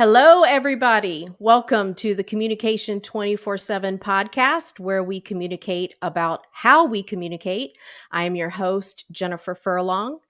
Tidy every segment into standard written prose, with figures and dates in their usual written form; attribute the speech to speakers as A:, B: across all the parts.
A: Hello, everybody. Welcome to the Communication 24/7 podcast, where we communicate about how we communicate. I am your host, Jennifer Furlong.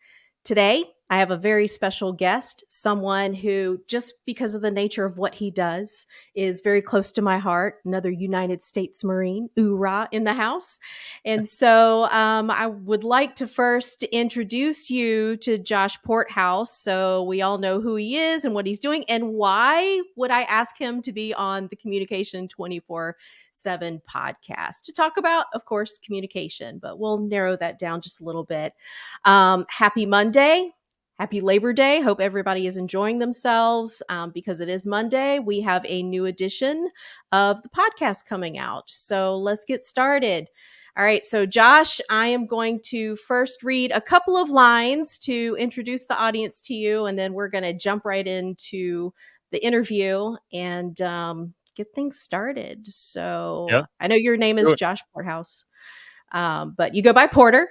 A: Today, I have a very special guest, someone who, just because of the nature of what he does, is very close to my heart. Another United States Marine, hoorah, in the house. And so I would like to first introduce you to Josh Porthouse so we all know who he is and what he's doing. And why would I ask him to be on the Communication 24/7 podcast? To talk about, of course, communication, but we'll narrow that down just a little bit. Happy Monday. Happy Labor Day. Hope everybody is enjoying themselves because it is Monday. We have a new edition of the podcast coming out. So let's get started. All right. So, Josh, I am going to first read a couple of lines to introduce the audience to you, and then we're going to jump right into the interview and get things started. So,
B: Yeah.
A: I know your name is
B: Sure.
A: Josh Porthouse, but you go by Porter.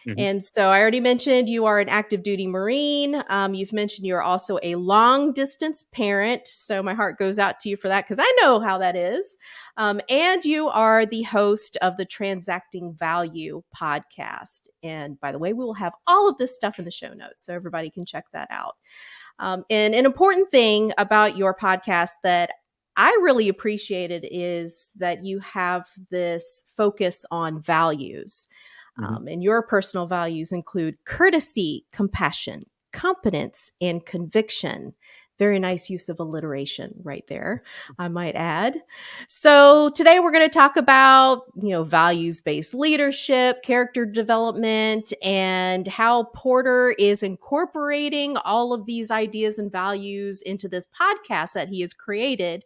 B: Mhm.
A: And so I already mentioned you are an active duty Marine. You've mentioned you're also a long distance parent. So my heart goes out to you for that because I know how that is. And you are the host of the Transacting Value podcast. And by the way, we will have all of this stuff in the show notes so everybody can check that out. And an important thing about your podcast that I really appreciated is that you have this focus on values. And your personal values include courtesy, compassion, competence, and conviction. Very nice use of alliteration right there, I might add. So today we're going to talk about, values-based leadership, character development, and how Porter is incorporating all of these ideas and values into this podcast that he has created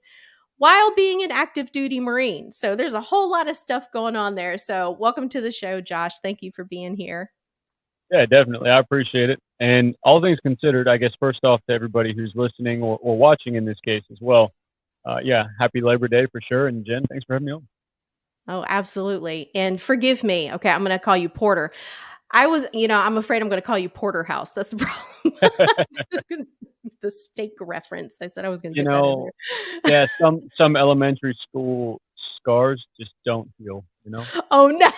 A: while being an active duty Marine. So there's a whole lot of stuff going on there. So welcome to the show, Josh. Thank you for being here.
B: Yeah, definitely. I appreciate it. And all things considered, I guess first off to everybody who's listening or watching in this case as well. Happy Labor Day for sure. And Jen, thanks for having me on.
A: Oh, absolutely. And forgive me. Okay, I'm going to call you Porter. I'm afraid I'm going to call you Porterhouse. That's the problem. The steak reference. I said I was going to get that in
B: there. Yeah, some elementary school scars just don't heal,
A: Oh, no.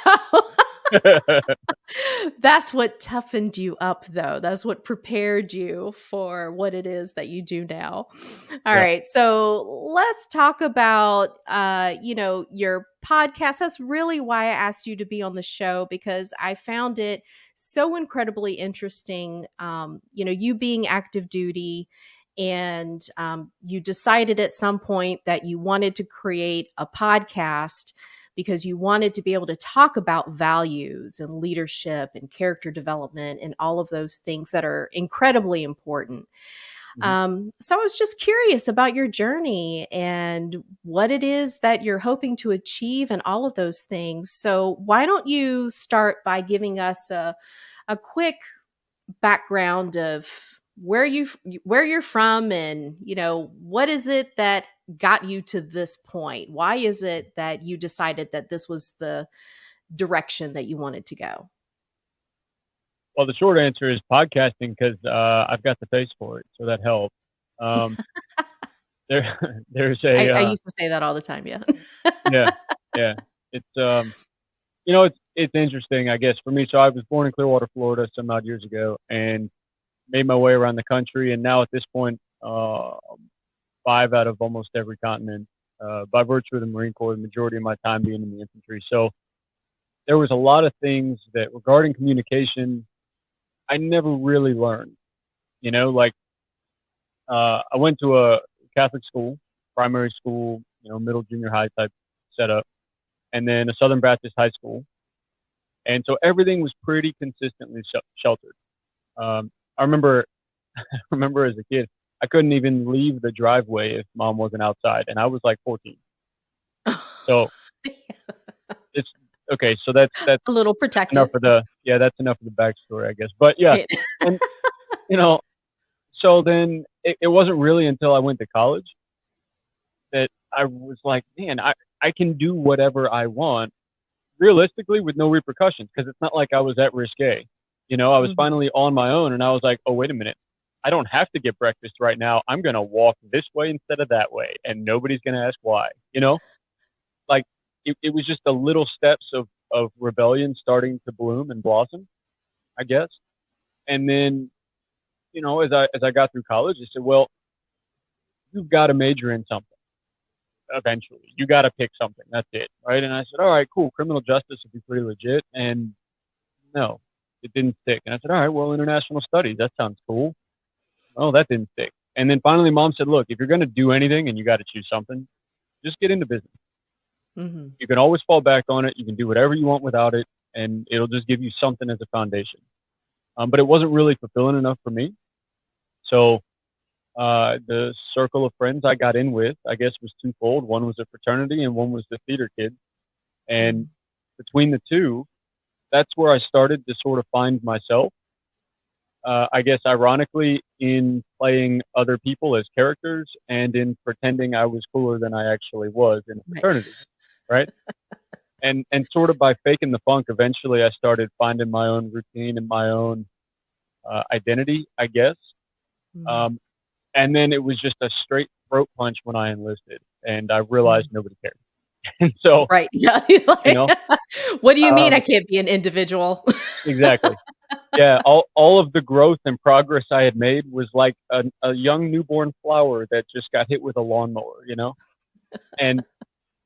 A: That's what toughened you up, though. That's what prepared you for what it is that you do now. All right. So let's talk about, your podcast. That's really why I asked you to be on the show, because I found it so incredibly interesting. You being active duty, and you decided at some point that you wanted to create a podcast because you wanted to be able to talk about values and leadership and character development and all of those things that are incredibly important. So I was just curious about your journey and what it is that you're hoping to achieve and all of those things. So why don't you start by giving us a quick background of where you're from, and what is it that got you to this point? Why is it that you decided that this was the direction that you wanted to go?
B: Well, the short answer is podcasting because I've got the face for it, so that helps. There's a.
A: I used to say that all the time. Yeah.
B: yeah. It's it's interesting, I guess, for me. So I was born in Clearwater, Florida, some odd years ago, and made my way around the country. And now at this point, 5 out of almost every continent, by virtue of the Marine Corps, the majority of my time being in the infantry. So there was a lot of things that regarding communication, I never really learned, I went to a Catholic school, primary school, middle junior high type setup, and then a Southern Baptist high school. And so everything was pretty consistently sheltered. I remember as a kid, I couldn't even leave the driveway if mom wasn't outside, and I was like 14. So it's okay. So that's
A: a little protective.
B: That's enough of the backstory, I guess. But yeah,
A: Right.
B: and so then it wasn't really until I went to college that I was like, man, I can do whatever I want realistically with no repercussions, because it's not like I was at risque. I was finally on my own, and I was like, oh, wait a minute. I don't have to get breakfast right now. I'm going to walk this way instead of that way, and nobody's going to ask why. Like it was just the little steps of rebellion starting to bloom and blossom, I guess. And then, as I got through college, I said, well, you've got to major in something eventually. You got to pick something. That's it. Right. And I said, all right, cool. Criminal justice would be pretty legit. And no, it didn't stick. And I said, all right, well, international studies, that sounds cool. Oh, that didn't stick. And then finally, mom said, look, if you're going to do anything and you got to choose something, just get into business.
A: Mm-hmm.
B: You can always fall back on it. You can do whatever you want without it, and it'll just give you something as a foundation. But it wasn't really fulfilling enough for me. So the circle of friends I got in with, I guess, was twofold. One was a fraternity, and one was the theater kids. And between the two, that's where I started to sort of find myself. I guess, ironically, in playing other people as characters and in pretending I was cooler than I actually was in a fraternity, right? And sort of by faking the funk, eventually I started finding my own routine and my own identity, I guess.
A: Mm-hmm.
B: And then it was just a straight throat punch when I enlisted, and I realized nobody cared. And so,
A: Right. Yeah. What do you mean I can't be an individual?
B: Exactly. Yeah, all of the growth and progress I had made was like a young newborn flower that just got hit with a lawnmower, And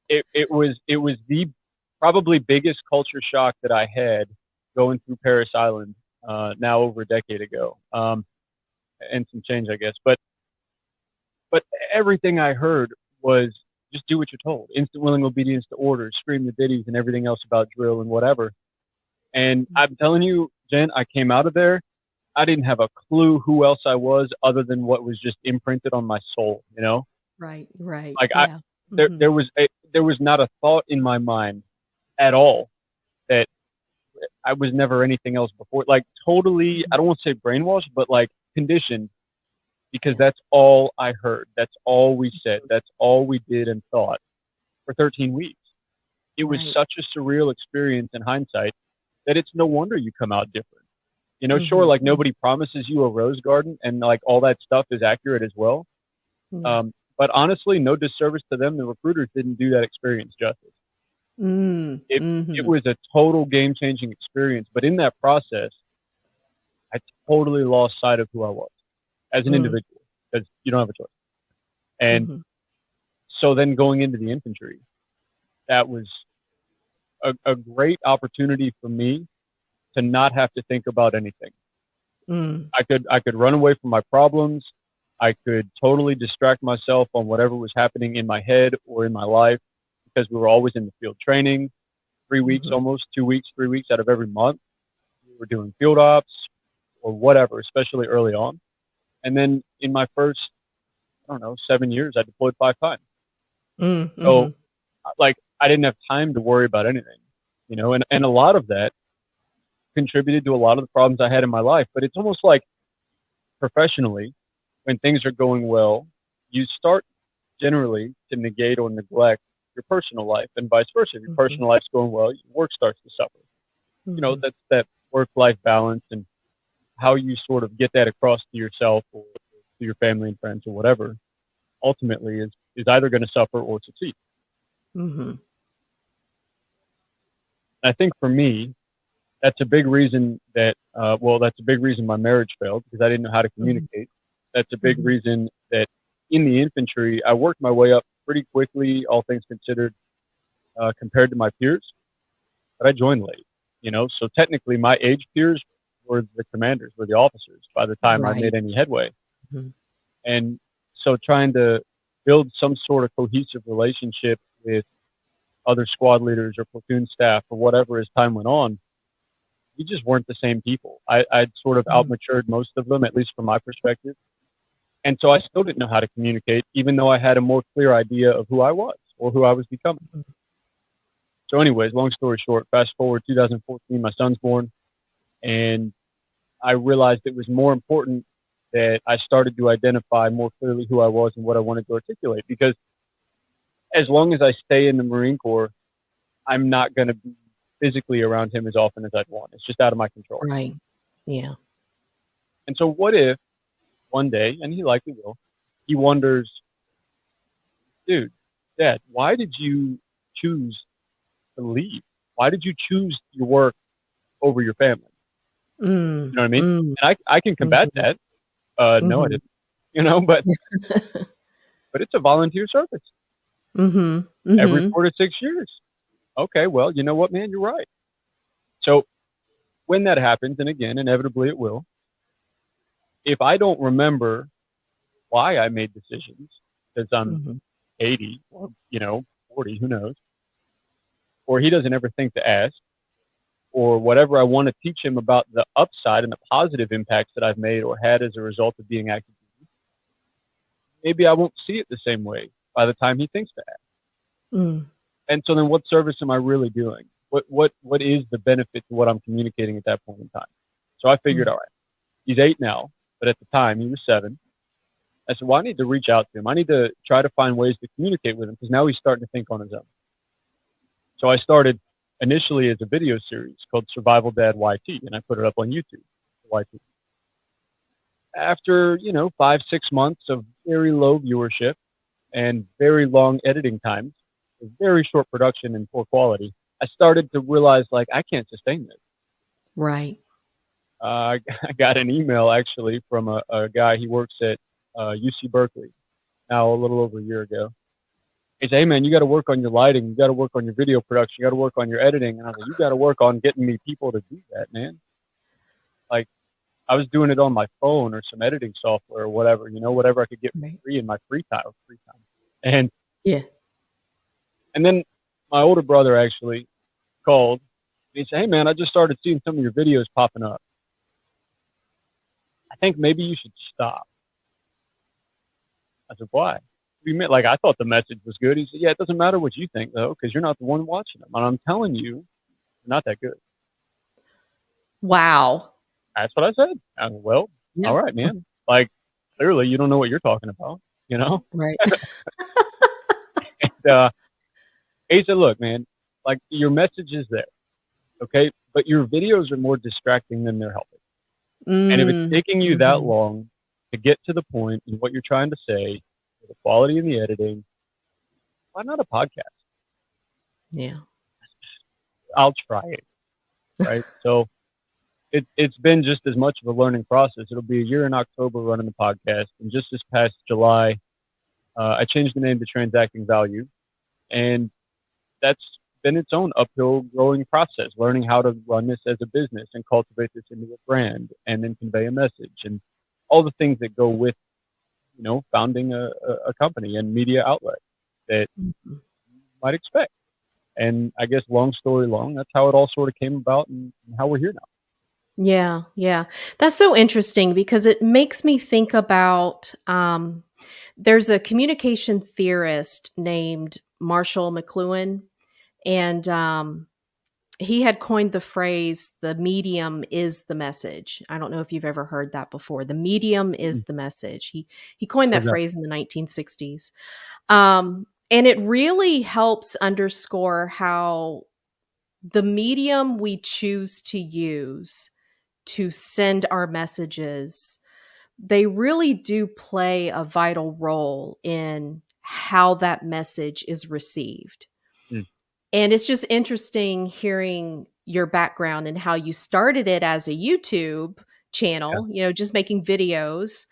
B: it was the probably biggest culture shock that I had going through Paris Island now over a decade ago, and some change, I guess. But everything I heard was just do what you're told, instant willing obedience to orders, scream the ditties, and everything else about drill and whatever. And I'm telling you, Jen, I came out of there. I didn't have a clue who else I was other than what was just imprinted on my soul,
A: Right. Right.
B: Like
A: Yeah.
B: there was not a thought in my mind at all that I was never anything else before. Like totally, I don't want to say brainwashed, but like conditioned, because that's all I heard. That's all we said. That's all we did and thought for 13 weeks. It was such a surreal experience in hindsight that it's no wonder you come out different. Sure, like nobody promises you a rose garden, and like all that stuff is accurate as well. But honestly, no disservice to them. The recruiters didn't do that experience justice. It was a total game changing experience. But in that process, I totally lost sight of who I was as an individual, because you don't have a choice. And so then going into the infantry, that was a great opportunity for me to not have to think about anything. I could run away from my problems. I could totally distract myself on whatever was happening in my head or in my life, because we were always in the field training, 3 weeks, almost 2 weeks, 3 weeks out of every month. We were doing field ops or whatever, especially early on. And then in my first, 7 years, I deployed 5 times. So like I didn't have time to worry about anything, and a lot of that contributed to a lot of the problems I had in my life. But it's almost like professionally, when things are going well, you start generally to negate or neglect your personal life, and vice versa. If your personal life's going well, your work starts to suffer. That's that work-life balance, and how you sort of get that across to yourself or to your family and friends or whatever, ultimately is either going to suffer or succeed. I think for me, that's a big reason that, that's a big reason my marriage failed, because I didn't know how to communicate. That's a big reason that in the infantry, I worked my way up pretty quickly, all things considered, compared to my peers. But I joined late, so technically my age peers were the commanders, were the officers by the time I made any headway. And so trying to build some sort of cohesive relationship with other squad leaders or platoon staff or whatever as time went on, we just weren't the same people. I'd sort of outmatured most of them, at least from my perspective. And so I still didn't know how to communicate, even though I had a more clear idea of who I was or who I was becoming. So anyways, long story short, fast forward 2014, my son's born, and I realized it was more important that I started to identify more clearly who I was and what I wanted to articulate, because as long as I stay in the Marine Corps, I'm not going to be physically around him as often as I'd want. It's just out of my control.
A: Right. Yeah.
B: And so what if one day, and he likely will, he wonders, dude, Dad, why did you choose to leave? Why did you choose your work over your family? You know what I mean?
A: Mm,
B: And I can combat
A: mhm,
B: that. No, I
A: mhm.
B: didn't. But it's a volunteer service
A: Mhm,
B: every
A: mhm,
B: 4 to 6 years. Okay, well, you know what, man, you're right. So when that happens, and again, inevitably it will, if I don't remember why I made decisions, because I'm
A: mhm.
B: 80 or 40, who knows, or he doesn't ever think to ask, or whatever I want to teach him about the upside and the positive impacts that I've made or had as a result of being active, maybe I won't see it the same way by the time he thinks to ask.
A: Mm,
B: And so then what service am I really doing? What is the benefit to what I'm communicating at that point in time? So I figured,
A: mm,
B: all right, he's 8 now, but at the time he was 7. I said, well, I need to reach out to him. I need to try to find ways to communicate with him because now he's starting to think on his own. So I started initially as a video series called Survival Dad YT, and I put it up on YouTube. YT. After 5 6 months of very low viewership and very long editing times, very short production and poor quality, I started to realize like I can't sustain this.
A: right.
B: I got an email actually from a guy. He works at UC Berkeley now, a little over a year ago. He said, "Hey man, you got to work on your lighting. You got to work on your video production. You got to work on your editing." And I was like, "You got to work on getting me people to do that, man." Like I was doing it on my phone or some editing software or whatever, whatever I could get for
A: Right.
B: free in my free time. And
A: Yeah.
B: and then my older brother actually called. And he said, "Hey man, I just started seeing some of your videos popping up. I think maybe you should stop." I said, "Why?" We meant like I thought the message was good. He said, "Yeah, it doesn't matter what you think though, because you're not the one watching them, and I'm telling you, they're not that good."
A: Wow.
B: That's what I said. I said, "Well,
A: Yeah.
B: all right, man. Like clearly you don't know what you're talking about, you know."
A: Right.
B: And he said, "Look, man, like your message is there, okay, but your videos are more distracting than they're helping. And if it's
A: Mm,
B: taking you that
A: mhm.
B: long to get to the point in what you're trying to say, the quality in the editing, why not a podcast?
A: Yeah.
B: I'll try it, right?" So it's been just as much of a learning process. It'll be a year in October running the podcast, and just this past July, I changed the name to Transacting Value, and that's been its own uphill growing process, learning how to run this as a business and cultivate this into a brand and then convey a message and all the things that go with, founding a company and media outlet that
A: Mhm.
B: you might expect. And I guess long story long, that's how it all sort of came about and how we're here now.
A: Yeah, yeah. That's so interesting because it makes me think about, there's a communication theorist named Marshall McLuhan, and, he had coined the phrase, "The medium is the message." I don't know if you've ever heard that before. "The medium
B: Mm-mm.
A: is the message." He coined
B: What's
A: that
B: that?
A: phrase in the 1960s. And it really helps underscore how the medium we choose to use to send our messages, they really do play a vital role in how that message is received.
B: Mm.
A: And it's just interesting hearing your background and how you started it as a YouTube
B: Yeah.
A: channel, just making videos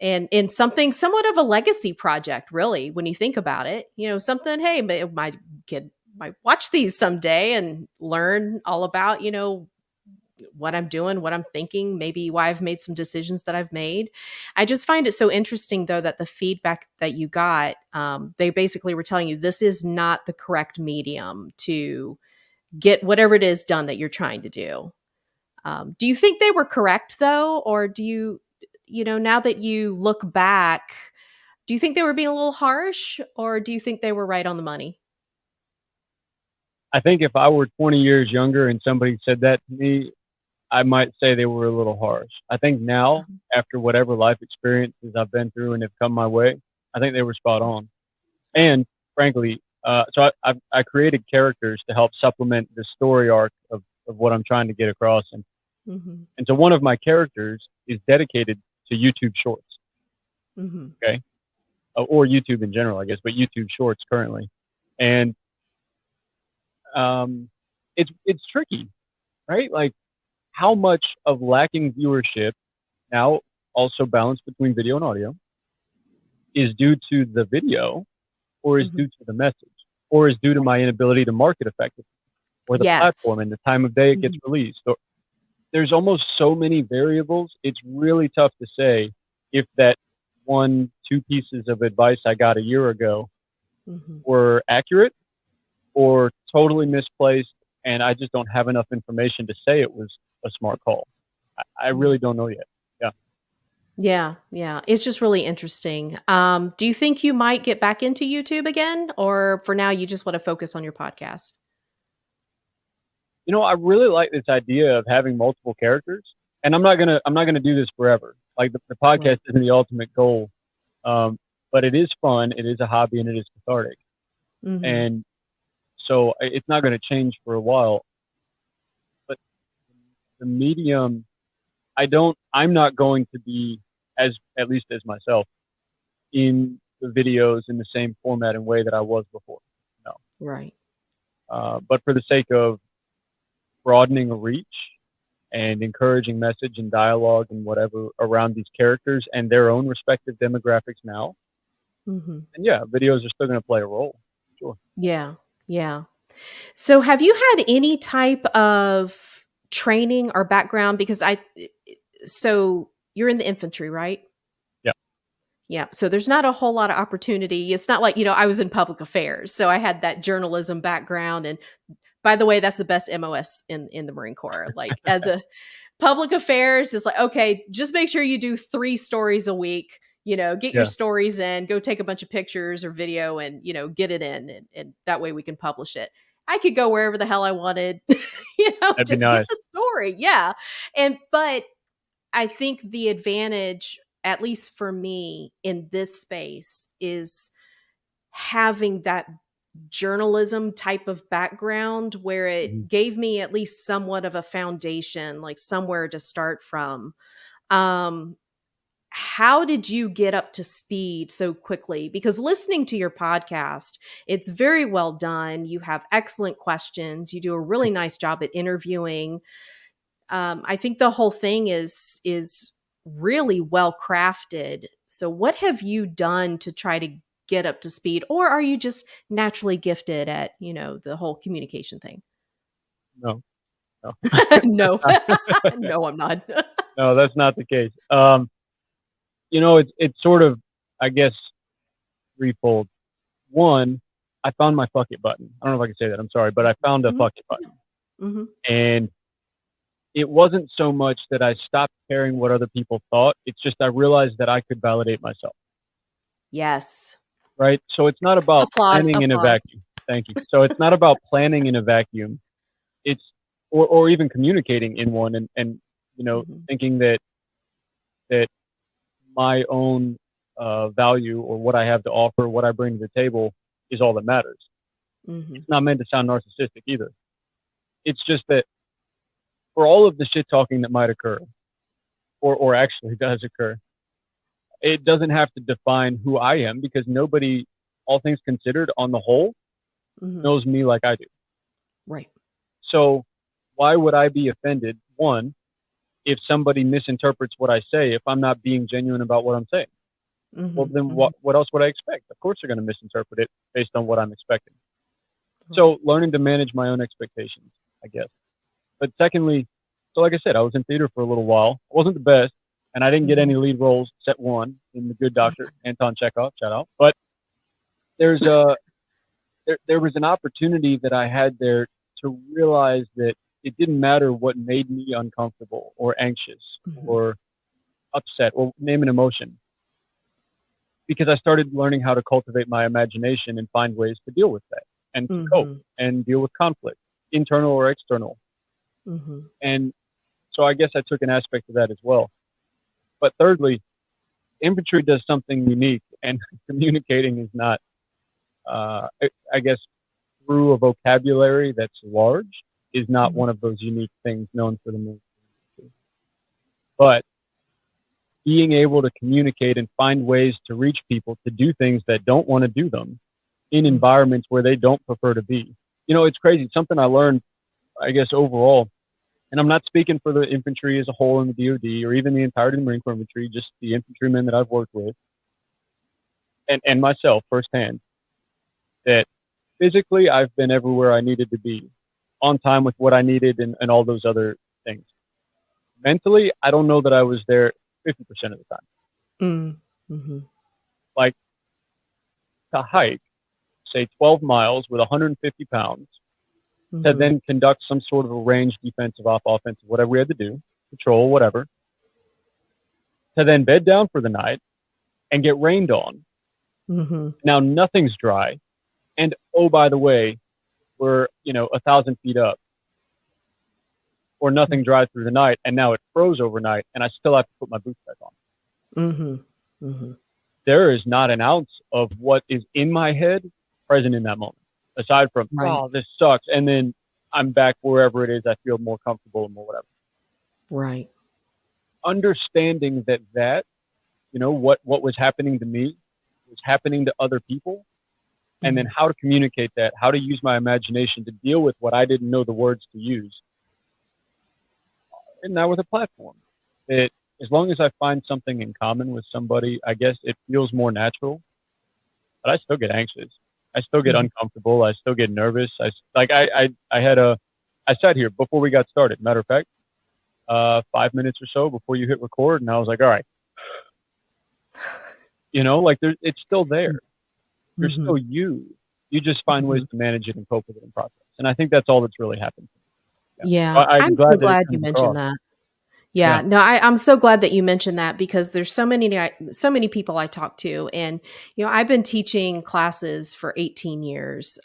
A: and in something somewhat of a legacy project, really, when you think about it. Something, hey, my kid might watch these someday and learn all about, what I'm doing, what I'm thinking, maybe why I've made some decisions that I've made. I just find it so interesting, though, that the feedback that you got, they basically were telling you this is not the correct medium to get whatever it is done that you're trying to do. Do you think they were correct, though? Or do you, now that you look back, do you think they were being a little harsh or do you think they were right on the money?
B: I think if I were 20 years younger and somebody said that to me, I might say they were a little harsh. I think now,
A: Mhm.
B: after whatever life experiences I've been through and have come my way, I think they were spot on. And frankly, so I created characters to help supplement the story arc of what I'm trying to get across. And
A: Mhm.
B: so one of my characters is dedicated to YouTube Shorts. Okay. Or YouTube in general, I guess, but YouTube Shorts currently. And it's tricky, right? Like how much of lacking viewership now also balanced between video and audio is due to the video or is due to the message or is due to my inability to market effectively or the
A: Yes.
B: platform and the time of day it gets released. Or, there's almost so many variables. It's really tough to say if that 1, 2 pieces of advice I got a year ago were accurate or totally misplaced, and I just don't have enough information to say it was a smart call. I really don't know yet. Yeah.
A: Yeah, yeah. It's just really interesting. Do you think you might get back into YouTube again, or for now you just want to focus on your podcast?
B: You know, I really like this idea of having multiple characters, and I'm not gonna do this forever. Like the podcast
A: Right.
B: isn't the ultimate goal, but it is fun. It is a hobby, and it is cathartic.
A: Hmm.
B: And so it's not going to change for a while. But the medium, I'm not going to be at least as myself in the videos in the same format and way that I was before. No.
A: Right.
B: But for the sake of broadening a reach and encouraging message and dialogue and whatever around these characters and their own respective demographics now,
A: Hmm.
B: and yeah, videos are still going to play a role. Sure.
A: Yeah. Yeah. So have you had any type of training or background? Because so you're in the infantry, right?
B: Yeah.
A: Yeah. So there's not a whole lot of opportunity. It's not like, I was in public affairs. So I had that journalism background. And by the way, that's the best MOS in the Marine Corps. Like as a public affairs, it's like, okay, just make sure you do 3 stories a week, get your
B: Yeah.
A: stories in, go take a bunch of pictures or video and, get it in. And that way we can publish it. I could go wherever the hell I wanted,
B: That'd be
A: just get
B: nice.
A: the story. Yeah. But I think the advantage, at least for me in this space, is having that journalism type of background where
B: Mhm.
A: it gave me at least somewhat of a foundation, like somewhere to start from. Um, how did you get up to speed so quickly? Because listening to your podcast, it's very well done. You have excellent questions. You do a really nice job at interviewing. I think the whole thing is really well crafted. So what have you done to try to get up to speed, or are you just naturally gifted at, the whole communication thing?
B: No, no.
A: No. No, I'm not.
B: No, that's not the case. It's sort of, I guess, threefold. One, I found my fuck it button. I don't know if I can say that. I'm sorry, but I found a
A: Mhm.
B: fuck it button,
A: Mhm.
B: and it wasn't so much that I stopped caring what other people thought. It's just I realized that I could validate myself.
A: Yes.
B: Right. So it's not about
A: Applause,
B: planning in a
A: applause.
B: vacuum. Thank you. So it's not about planning in a vacuum. It's or even communicating in one and
A: Mhm.
B: thinking that my own value or what I have to offer, what I bring to the table is all that matters.
A: Mhm.
B: It's not meant to sound narcissistic either. It's just that for all of the shit talking that might occur, or actually does occur, it doesn't have to define who I am because nobody, all things considered, on the whole,
A: Mhm.
B: knows me like I do.
A: Right.
B: So why would I be offended, one, if somebody misinterprets what I say, if I'm not being genuine about what I'm saying? Well,
A: Mhm.
B: then
A: Mhm.
B: what else would I expect? Of course they're going to misinterpret it based on what I'm expecting.
A: Right.
B: So learning to manage my own expectations, I guess. But secondly, so like I said, I was in theater for a little while. I wasn't the best, and I didn't get
A: Mhm.
B: any lead roles except one in The Good Doctor, Anton Chekhov, shout out. But there's a there was an opportunity that I had there to realize that it didn't matter what made me uncomfortable or anxious
A: Mhm.
B: or upset or name an emotion because I started learning how to cultivate my imagination and find ways to deal with that and to cope
A: Mhm.
B: and deal with conflict, internal or external.
A: Mhm.
B: And so I guess I took an aspect of that as well. But thirdly, infantry does something unique, and communicating is not, I guess, through a vocabulary that's large, is not
A: Mhm.
B: one of those unique things known for the military. But being able to communicate and find ways to reach people to do things that don't want to do them in environments where they don't prefer to be. It's crazy. Something I learned, I guess, overall, and I'm not speaking for the infantry as a whole in the DoD or even the entirety of the Marine Corps infantry, just the infantrymen that I've worked with and myself firsthand, that physically I've been everywhere I needed to be, on time with what I needed and all those other things. Mentally, I don't know that I was there 50% of the time.
A: Mm-hmm.
B: Like, to hike, say 12 miles with 150 pounds, to then conduct some sort of a range defensive, offensive, whatever we had to do, patrol, whatever, to then bed down for the night and get rained on. Now nothing's dry. And oh, by the way, we're, 1,000 feet up, or nothing dry through the night. And now it froze overnight and I still have to put my boots back on. There is not an ounce of what is in my head present in that moment, aside from, oh, this sucks. And then I'm back wherever it is I feel more comfortable and more whatever.
A: Right.
B: Understanding that, what was happening to me was happening to other people. And then how to communicate that, how to use my imagination to deal with what I didn't know the words to use. And now with a platform, as long as I find something in common with somebody, I guess it feels more natural, but I still get anxious. I still get uncomfortable. I still get nervous. I sat here before we got started. Matter of fact, 5 minutes or so before you hit record, and I was like, all right, it's still there. You're still you. You just find ways to manage it and cope with it in process. And I think that's all that's really happened.
A: Yeah. I'm so glad you mentioned that. Yeah. No, I'm so glad that you mentioned that, because there's so many people I talk to, and, I've been teaching classes for 18 years.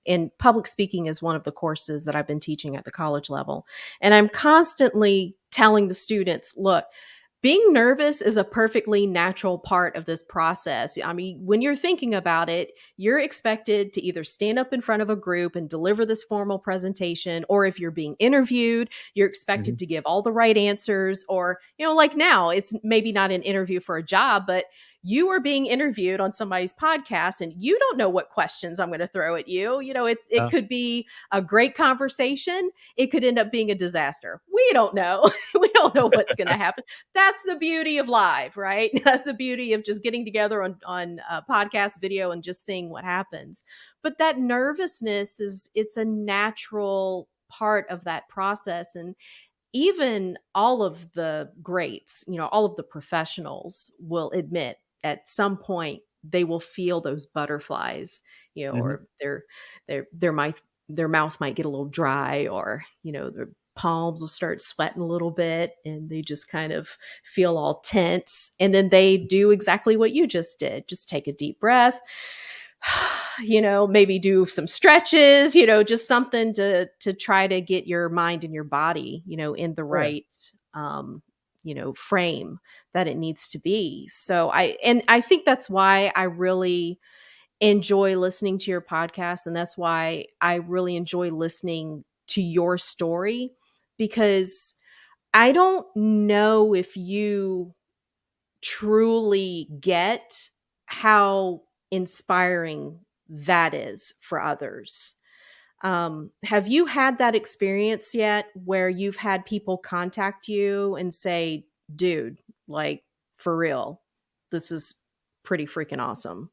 A: And public speaking is one of the courses that I've been teaching at the college level. And I'm constantly telling the students, look, being nervous is a perfectly natural part of this process. I mean, when you're thinking about it, you're expected to either stand up in front of a group and deliver this formal presentation, or if you're being interviewed, you're expected to give all the right answers, or, like now, it's maybe not an interview for a job, but you are being interviewed on somebody's podcast and you don't know what questions I'm going to throw at you. It could be a great conversation. It could end up being a disaster. We don't know. We don't know what's going to happen. That's the beauty of live, right? That's the beauty of just getting together on podcast video and just seeing what happens. But that nervousness it's a natural part of that process. And even all of the greats, all of the professionals will admit at some point they will feel those butterflies, or their mouth might get a little dry, or, their palms will start sweating a little bit and they just kind of feel all tense. And then they do exactly what you just did. Just take a deep breath, maybe do some stretches, just something to try to get your mind and your body, in the right, frame that it needs to be. So I think that's why I really enjoy listening to your podcast. And that's why I really enjoy listening to your story, because I don't know if you truly get how inspiring that is for others. Have you had that experience yet where you've had people contact you and say, dude, like, for real, this is pretty freaking awesome?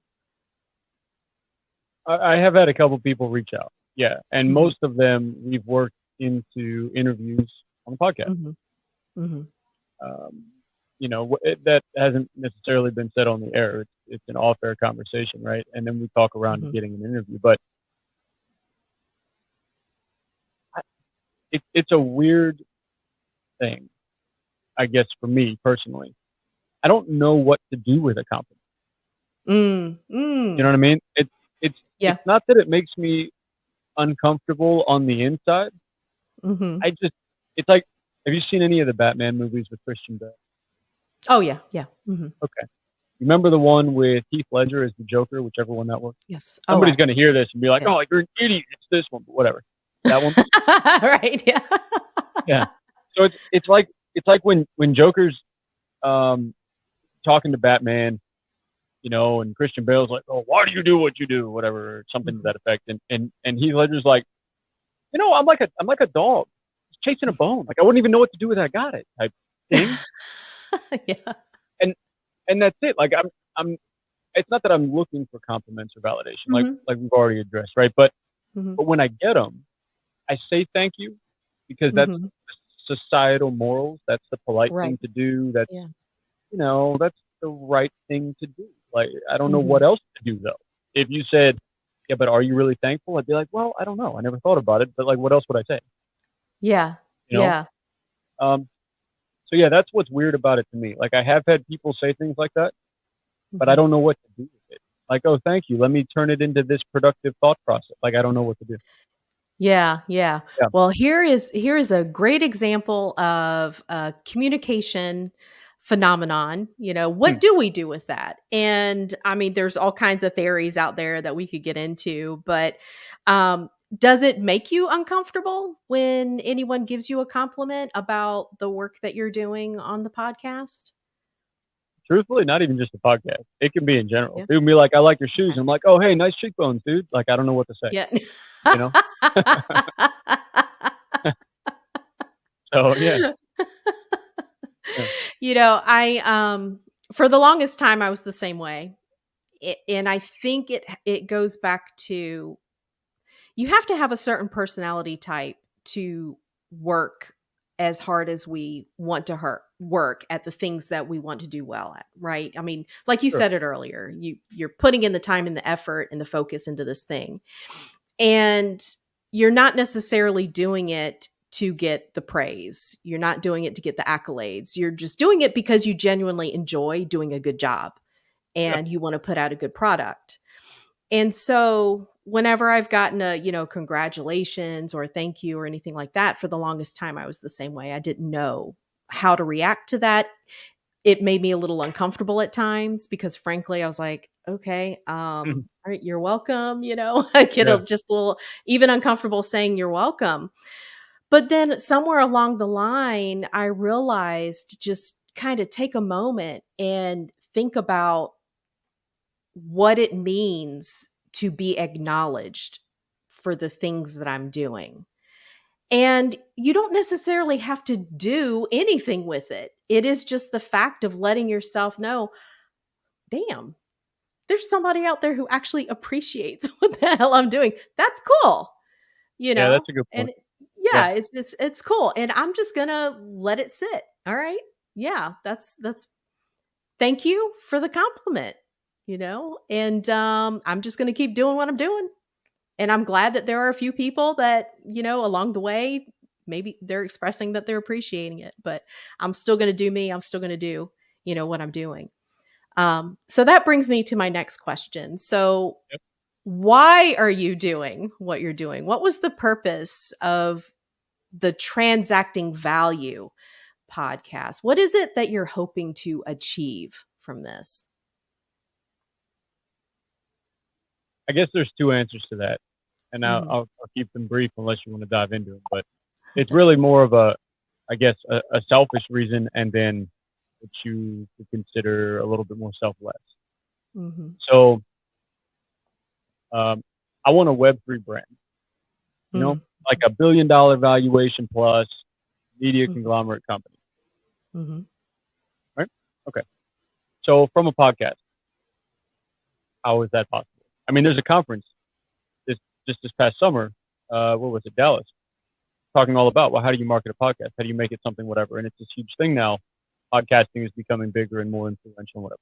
B: I have had a couple people reach out. Yeah. And most of them we've worked into interviews on the podcast. That hasn't necessarily been said on the air. It's an off-air conversation, right? And then we talk around to getting an interview. But it's a weird thing, I guess, for me personally. I don't know what to do with a compliment. You know what I mean? It's not that it makes me uncomfortable on the inside. It's like, have you seen any of the Batman movies with Christian Bale?
A: Oh, yeah. Yeah.
B: Okay. Remember the one with Heath Ledger as the Joker, whichever one that was?
A: Yes.
B: Somebody's going to hear this and be like, oh, you're an idiot. It's this one, but whatever. That one?
A: Right. Yeah.
B: Yeah. So it's like when Joker's talking to Batman, and Christian Bale's like, "Oh, why do you do what you do?" Whatever, something to that effect. And Heath Ledger's like, I'm like a dog chasing a bone. Like I wouldn't even know what to do with it. I got it type thing.
A: Yeah.
B: And and that's it. Like I'm. It's not that I'm looking for compliments or validation, like
A: Mhm.
B: like we've already addressed, right? But
A: Mhm.
B: but when I get them, I say thank you because that's
A: Mhm.
B: societal morals. That's the polite
A: Right.
B: thing to do.
A: Yeah.
B: That's the right thing to do. Like I don't know
A: Mhm.
B: what else to do though. If you said, yeah, but are you really thankful? I'd be like, well, I don't know. I never thought about it, but like, what else would I say?
A: Yeah.
B: You know?
A: Yeah.
B: Um, so yeah, that's what's weird about it to me. Like I have had people say things like that, but I
A: Mhm.
B: don't know what to do with it. Like, oh, thank you. Let me turn it into this productive thought process. Like I don't know what to do.
A: Yeah, yeah.
B: Yeah.
A: Well, here is a great example of a communication phenomenon.
B: Hmm.
A: What do we do with that? And I mean, there's all kinds of theories out there that we could get into, but um, does it make you uncomfortable when anyone gives you a compliment about the work that you're doing on the podcast?
B: Truthfully, not even just a podcast. It can be in general.
A: Yeah.
B: People be like, I like your shoes.
A: Okay.
B: I'm like, oh, hey, nice cheekbones, dude. Like, I don't know what to say,
A: Yeah.
B: you know? So, yeah. Yeah.
A: I for the longest time I was the same way. And I think it goes back to you have to have a certain personality type to work as hard as we want to work at the things that we want to do well at, right? I mean, like you
B: Sure.
A: said it earlier, you're putting in the time and the effort and the focus into this thing. And you're not necessarily doing it to get the praise. You're not doing it to get the accolades. You're just doing it because you genuinely enjoy doing a good job
B: Yeah.
A: and you want to put out a good product. And so whenever I've gotten a congratulations or thank you or anything like that, for the longest time I was the same way. I didn't know how to react to that. It made me a little uncomfortable at times because frankly I was like, okay,
B: Mhm.
A: all right, you're welcome, I get
B: Yeah.
A: just a little even uncomfortable saying you're welcome. But then somewhere along the line, I realized just kind of take a moment and think about what it means to be acknowledged for the things that I'm doing. And you don't necessarily have to do anything with it. It is just the fact of letting yourself know, damn, there's somebody out there who actually appreciates what the hell I'm doing. That's cool, you
B: Yeah,
A: know?
B: that's a good
A: And
B: point. Yeah.
A: yeah, it's cool. And I'm just gonna let it sit. All right. Yeah, that's thank you for the compliment, And I'm just gonna keep doing what I'm doing. And I'm glad that there are a few people that, along the way, maybe they're expressing that they're appreciating it, but I'm still going to do me. I'm still going to do, what I'm doing. So that brings me to my next question. So,
B: Yep.
A: why are you doing what you're doing? What was the purpose of the Transacting Value podcast? What is it that you're hoping to achieve from this?
B: I guess there's two answers to that, and
A: Mhm.
B: I'll keep them brief unless you want to dive into them. But it's really more of I guess, a selfish reason, and then what you could consider a little bit more selfless.
A: Mhm.
B: So, um, I want a Web3 brand, you know,
A: Mhm.
B: like $1 billion valuation plus media
A: Mhm.
B: conglomerate company,
A: Mhm.
B: right? Okay. So from a podcast, how is that possible? I mean, there's a conference this just this past summer. What was it, Dallas? Talking all about, well, how do you market a podcast? How do you make it something, whatever? And it's this huge thing now. Podcasting is becoming bigger and more influential, whatever.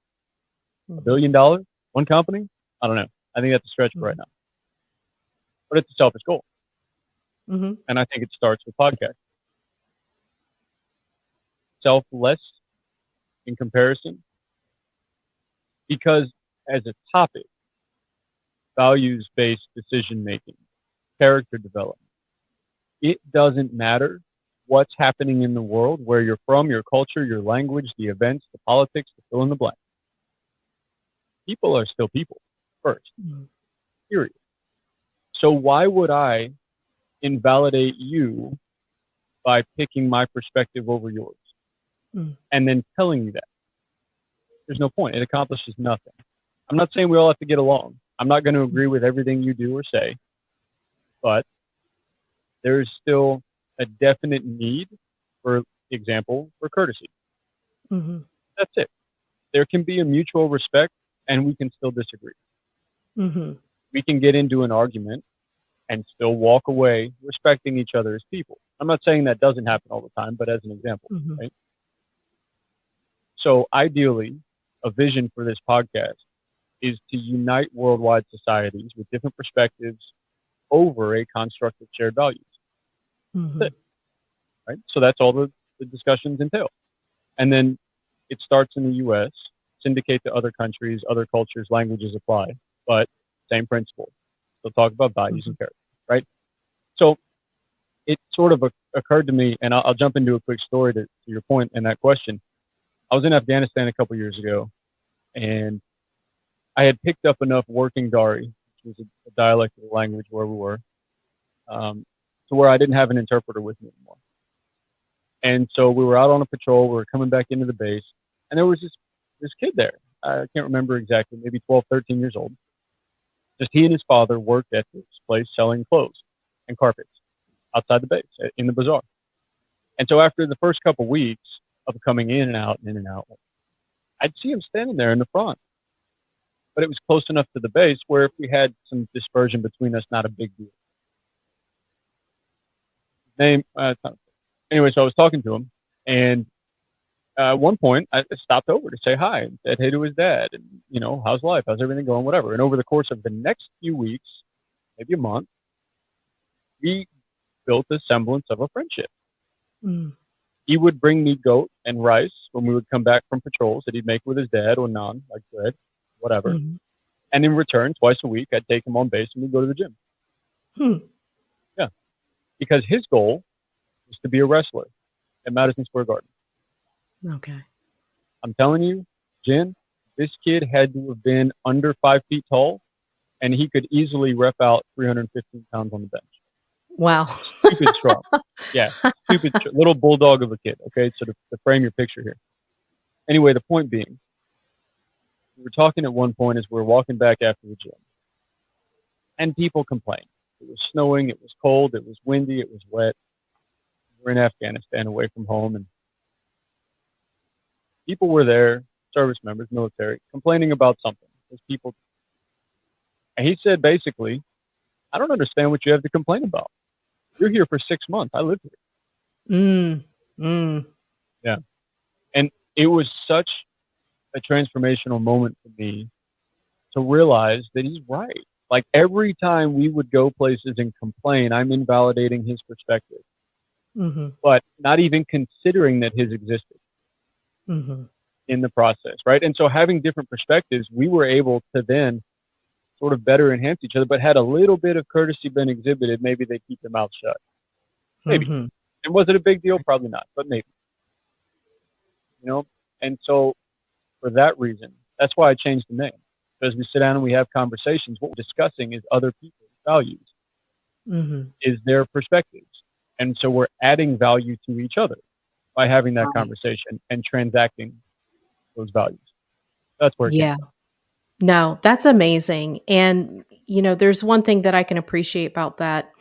B: A
A: Mhm.
B: billion dollars, one company? I don't know. I think that's a stretch for right
A: Mhm.
B: now, but it's a selfish goal,
A: Mhm.
B: and I think it starts with podcast. Selfless in comparison, because as a topic, values-based decision making, character development. It doesn't matter what's happening in the world, where you're from, your culture, your language, the events, the politics, the fill in the blank. People are still people first,
A: Mhm.
B: period. So why would I invalidate you by picking my perspective over yours
A: Mhm.
B: and then telling you that? there's no point. It accomplishes nothing. I'm not saying we all have to get along. I'm not going to agree with everything you do or say, but there's still a definite need, for example, for courtesy.
A: Mm-hmm.
B: That's it. There can be a mutual respect, and we can still disagree.
A: Mm-hmm.
B: We can get into an argument and still walk away respecting each other as people. I'm not saying that doesn't happen all the time, but as an example,
A: Mm-hmm.
B: right? So ideally, a vision for this podcast is to unite worldwide societies with different perspectives over a construct of shared values.
A: Mm-hmm.
B: That's it, right? So that's all the discussions entail. And then it starts in the US, syndicate to other countries, other cultures, languages apply, but same principle. So talk about values
A: Mm-hmm.
B: and character, right? So it sort of occurred to me, and I'll jump into a quick story to your point and that question. I was in Afghanistan a couple years ago, and I had picked up enough working Dari, which was a dialect of the language where we were, to where I didn't have an interpreter with me anymore. And so we were out on a patrol. We were coming back into the base, and there was this kid there. I can't remember exactly, maybe 12, 13 years old. Just he and his father worked at this place selling clothes and carpets outside the base in the bazaar. And so after the first couple weeks of coming in and out and in and out, I'd see him standing there in the front. But it was close enough to the base where if we had some dispersion between us, not a big deal. Name, anyway, so I was talking to him, and at one point I stopped over to say hi and said hey to his dad, and how's life, how's everything going, whatever. And over the course of the next few weeks, maybe a month, we built a semblance of a friendship.
A: Mm.
B: He would bring me goat and rice when we would come back from patrols that he'd make with his dad, or naan, like bread, whatever.
A: Mm-hmm.
B: And in return, twice a week, I'd take him on base and we'd go to the gym.
A: Hmm.
B: Yeah. Because his goal was to be a wrestler at Madison Square Garden.
A: Okay.
B: I'm telling you, Jen, this kid had to have been under 5 feet tall, and he could easily rep out 315 pounds on the bench.
A: Wow.
B: Stupid strong. Yeah. Little bulldog of a kid. Okay. So to frame your picture here. Anyway, the point being, we were talking at one point as we were walking back after the gym, and people complained. It was snowing, it was cold, it was windy, it was wet. We're in Afghanistan away from home, and people were there, service members, military, complaining about something. There's people. And he said, basically, I don't understand what you have to complain about. You're here for 6 months. I live here.
A: Mm. Mm.
B: Yeah. And it was such a transformational moment for me to realize that he's right. Like every time we would go places and complain, I'm invalidating his perspective,
A: Mm-hmm.
B: but not even considering that his existed
A: Mm-hmm.
B: in the process, right? And so having different perspectives, we were able to then sort of better enhance each other, but had a little bit of courtesy been exhibited, maybe they keep their mouth shut. Maybe.
A: Mm-hmm.
B: And was it a big deal? Probably not, but maybe. And so for that reason, that's why I changed the name. Because we sit down and we have conversations, what we're discussing is other people's values,
A: Mm-hmm.
B: is their perspectives. And so we're adding value to each other by having that
A: Right.
B: conversation and transacting those values. That's where it came
A: Yeah.
B: from.
A: No, that's amazing. And, there's one thing that I can appreciate about that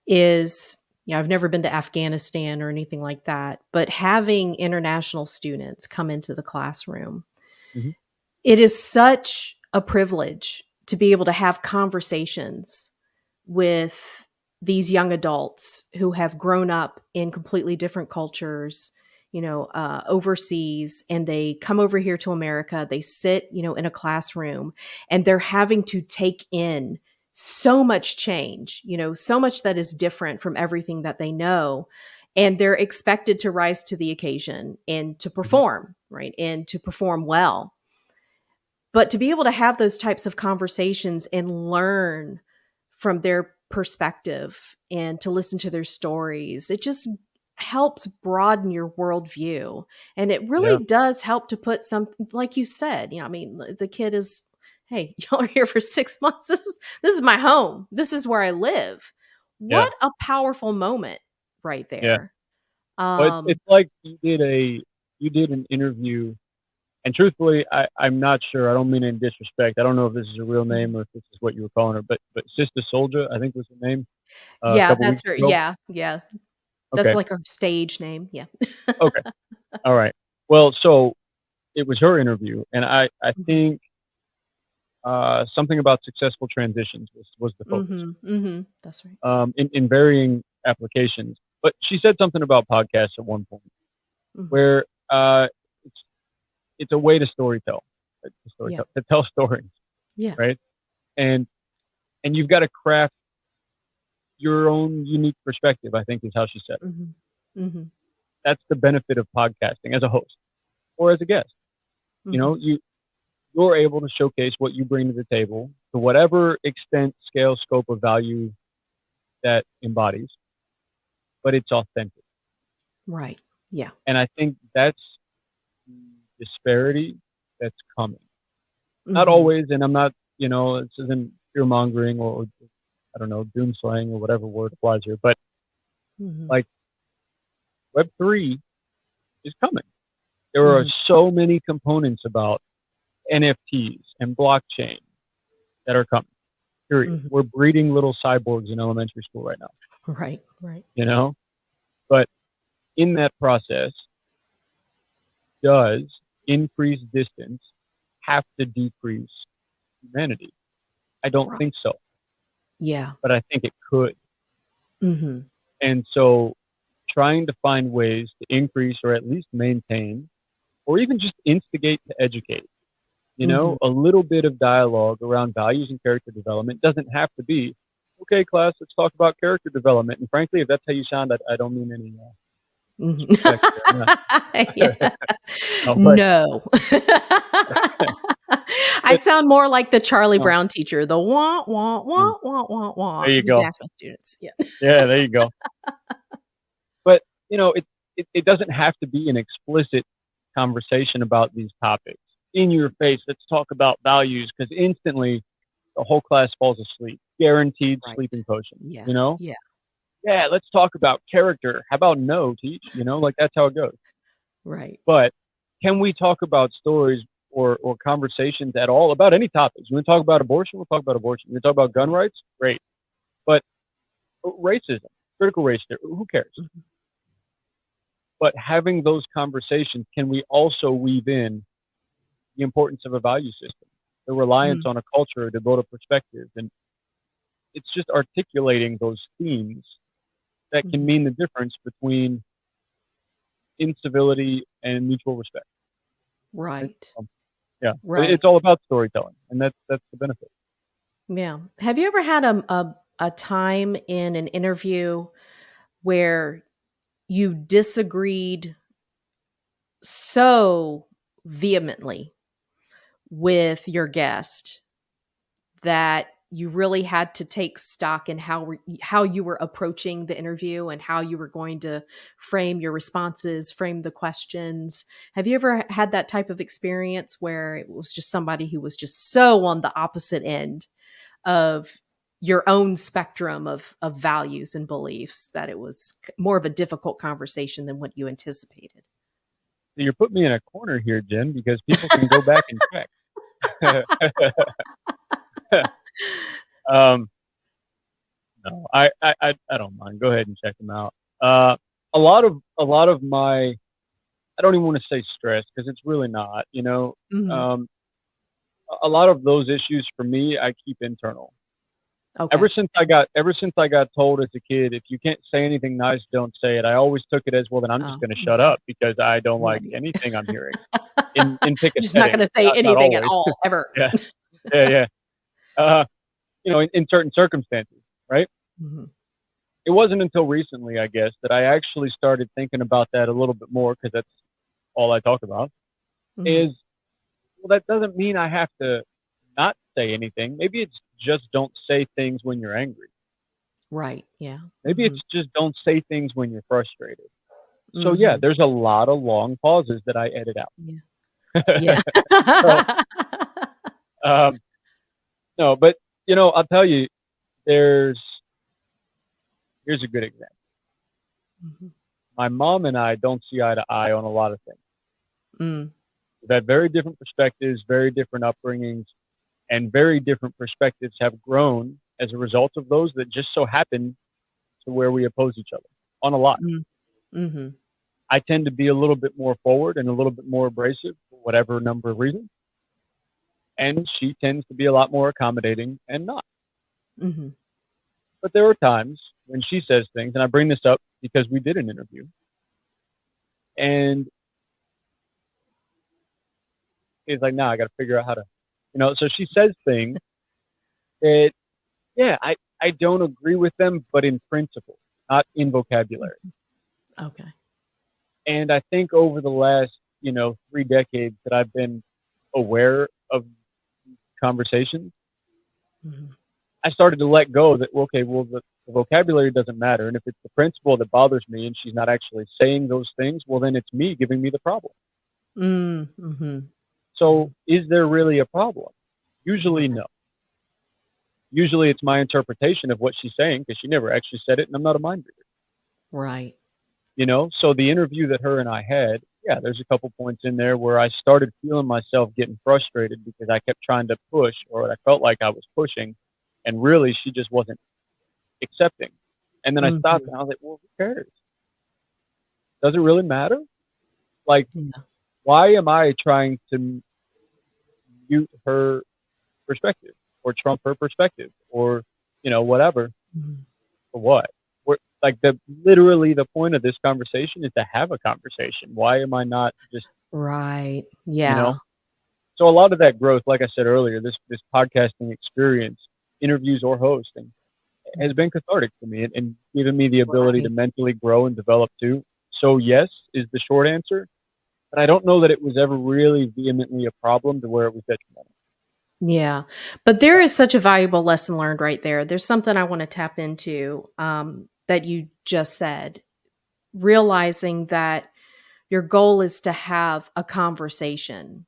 A: is, I've never been to Afghanistan or anything like that, but having international students come into the classroom,
B: Mm-hmm.
A: it is such a privilege to be able to have conversations with these young adults who have grown up in completely different cultures, overseas, and they come over here to America. They sit, in a classroom, and they're having to take in so much change, so much that is different from everything that they know. And they're expected to rise to the occasion and to perform, right? And to perform well. But to be able to have those types of conversations and learn from their perspective and to listen to their stories, it just helps broaden your worldview. And it
B: Yeah.
A: really does help to put some, like you said, the kid is, hey, y'all are here for 6 months. This is my home. This is where I live.
B: Yeah.
A: What a powerful moment right
B: Yeah.
A: there.
B: But it's like you did an interview And truthfully, I'm not sure. I don't mean it in disrespect. I don't know if this is a real name
A: Mhm.
B: or if this is what you were calling her, but Sister Soldier, I think was her name a
A: Yeah,
B: couple
A: that's
B: weeks
A: her.
B: ago.
A: Yeah, yeah. That's
B: Okay.
A: like her stage name. Yeah.
B: Okay. All right. Well, so it was her interview, and I
A: Mhm.
B: think something about successful transitions was the focus
A: Mhm. Mhm. That's right.
B: in varying applications. But she said something about podcasts at one point
A: Mhm.
B: where it's it's a way to storytell,
A: Yeah.
B: to tell stories,
A: Yeah.
B: right? And you've got to craft your own unique perspective. I think is how she said it.
A: Mhm. Mhm.
B: That's the benefit of podcasting as a host or as a guest. You
A: Mhm.
B: know, you're able to showcase what you bring to the table to whatever extent, scale, scope of value that embodies, but it's authentic.
A: Right. Yeah.
B: And I think that's the disparity that's coming. Not
A: Mhm.
B: always, and I'm not, this isn't fear mongering or I don't know, doomslaying or whatever word applies here, but
A: Mhm.
B: like Web3 is coming. There are
A: Mhm.
B: so many components about NFTs and blockchain that are coming. Period.
A: Mhm.
B: We're breeding little cyborgs in elementary school right now,
A: Right. Right.
B: you know? But in that process, does increased distance have to decrease humanity? I don't
A: Right.
B: think so,
A: Yeah.
B: but I think it could.
A: Mhm.
B: And so trying to find ways to increase or at least maintain or even just instigate to educate,
A: Mhm.
B: a little bit of dialogue around values and character development doesn't have to be, okay, class, let's talk about character development. And frankly, if that's how you sound, I don't mean any
A: Mhm.
B: disrespect there. I'm not,
A: Yeah.
B: no, but,
A: No. I
B: but
A: sound more like the Charlie
B: no,
A: Brown teacher, the "wah, wah,
B: mm,
A: wah, wah, wah, wah."
B: there you
A: You can
B: go.
A: ask my students. Yeah.
B: Yeah, there you go. But, it doesn't have to be an explicit conversation about these topics. In your face, let's talk about values because instantly the whole class falls asleep. Guaranteed
A: Right.
B: sleeping potion,
A: Yeah.
B: you know?
A: Yeah.
B: Yeah, let's talk about character. How about no, teach? Like that's how it goes.
A: Right.
B: But can we talk about stories or conversations at all about any topics? You want to talk about abortion? We'll talk about abortion. You want to talk about gun
A: Right.
B: rights? Great. But racism, critical race theory, who cares?
A: Mhm.
B: But having those conversations, can we also weave in the importance of a value system, the reliance
A: Mm.
B: on a culture to build a perspective? And it's just articulating those themes that can
A: Mhm.
B: mean the difference between incivility and mutual respect. Right?
A: Right.
B: Yeah,
A: Right.
B: it's all about storytelling, and that's the benefit.
A: Yeah. Have you ever had a time in an interview where you disagreed so vehemently with your guest that you really had to take stock in how you were approaching the interview and how you were going to frame your responses, frame the questions? Have you ever had that type of experience where it was just somebody who was just so on the opposite end of your own spectrum of values and beliefs that it was more of a difficult conversation than what you anticipated?
B: So you're putting me in a corner here, Jen, because people can go back and check. um, no, I don't mind. Go ahead and check them out. Uh, a lot of my I don't even want to say stress because it's really not.
A: Mhm.
B: Um, a lot of those issues for me, I keep internal.
A: Okay.
B: Ever since I got told as a kid, if you can't say anything nice, don't say it. I always took it as, well, then I'm just
A: Oh,
B: going to shut
A: okay.
B: up because I don't like
A: Right.
B: anything I'm hearing in pick a
A: Just not
B: setting.
A: gonna say
B: Not
A: anything at
B: always.
A: all, ever.
B: Yeah, yeah, yeah. Uh, in certain circumstances, right?
A: Mhm.
B: It wasn't until recently, I guess, that I actually started thinking about that a little bit more because that's all I talk about.
A: Mhm.
B: Is, well, that doesn't mean I have to not say anything. Maybe it's just don't say things when you're angry.
A: Right, yeah.
B: Maybe it's
A: Mhm.
B: just don't say things when you're frustrated. So yeah,
A: Mhm.
B: there's a lot of long pauses that I edit
A: Yeah.
B: out.
A: Yeah.
B: So um, no, but I'll tell you, there's here's a good example.
A: Mhm.
B: My mom and I don't see eye to eye on a lot of things.
A: Mm.
B: We've had very different perspectives, very different upbringings, and very different perspectives have grown as a result of those that just so happen to where we oppose each other on a lot.
A: Mm-hmm.
B: I tend to be a little bit more forward and a little bit more abrasive for whatever number of reasons. And she tends to be a lot more accommodating and not.
A: Mm-hmm.
B: But there are times when she says things, and I bring this up because we did an interview, and it's like, nah, I got to figure out how to, so she says things that, yeah, I don't agree with them, but in principle, not in vocabulary.
A: Okay.
B: And I think over the last, 3 decades that I've been aware of conversations,
A: Mm-hmm.
B: I started to let go that, okay, well, the vocabulary doesn't matter. And if it's the principle that bothers me and she's not actually saying those things, well, then it's me giving me the problem.
A: Mm-hmm.
B: So is there really a problem? Usually, no. Usually it's my interpretation of what she's saying because she never actually said it and I'm not a mind reader.
A: Right.
B: So the interview that her and I had, yeah, there's a couple points in there where I started feeling myself getting frustrated because I kept trying to push, or I felt like I was pushing, and really she just wasn't accepting. And then I stopped and I was like, well, who cares? Does it really matter? Like, why am I trying to mute her perspective or trump her perspective or, whatever? For what? Like literally the point of this conversation is to have a conversation. Why am I not just
A: right? Yeah.
B: So a lot of that growth, like I said earlier, this podcasting experience, interviews or hosting, has been cathartic for me and given me the ability to mentally grow and develop too. So yes is the short answer, but I don't know that it was ever really vehemently a problem to where it was detrimental.
A: Yeah. But there is such a valuable lesson learned right there. There's something I want to tap into that you just said, realizing that your goal is to have a conversation,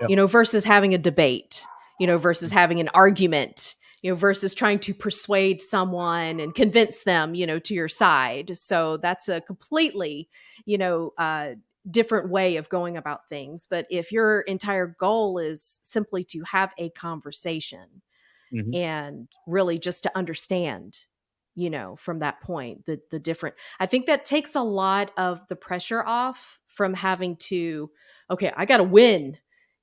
A: versus having a debate, versus having an argument, versus trying to persuade someone and convince them, to your side. So that's a completely, different way of going about things. But if your entire goal is simply to have a conversation and really just to understand, from that point, the different, I think that takes a lot of the pressure off from having to, okay, I got to win,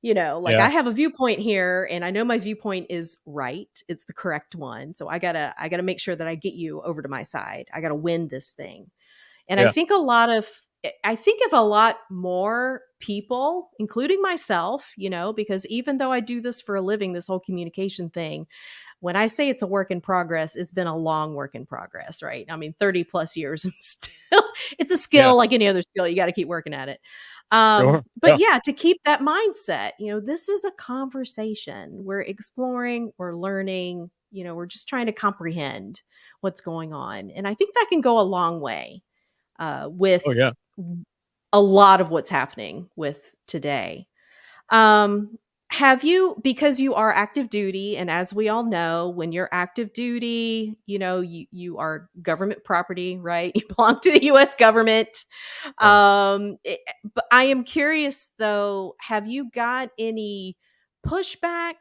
A: I have a viewpoint here and I know my viewpoint is right. It's the correct one. So I gotta make sure that I get you over to my side. I gotta win this thing. And I think if a lot more people, including myself, because even though I do this for a living, this whole communication thing, when I say it's a work in progress, it's been a long work in progress, right? I mean, 30 plus years, still, it's a skill like any other skill. You got to keep working at it. But to keep that mindset, this is a conversation. We're exploring, we're learning, we're just trying to comprehend what's going on. And I think that can go a long way with a lot of what's happening with today. Have you, because you are active duty, and as we all know, when you're active duty, you are government property, right? You belong to the U.S. government. But I am curious, though, have you got any pushback,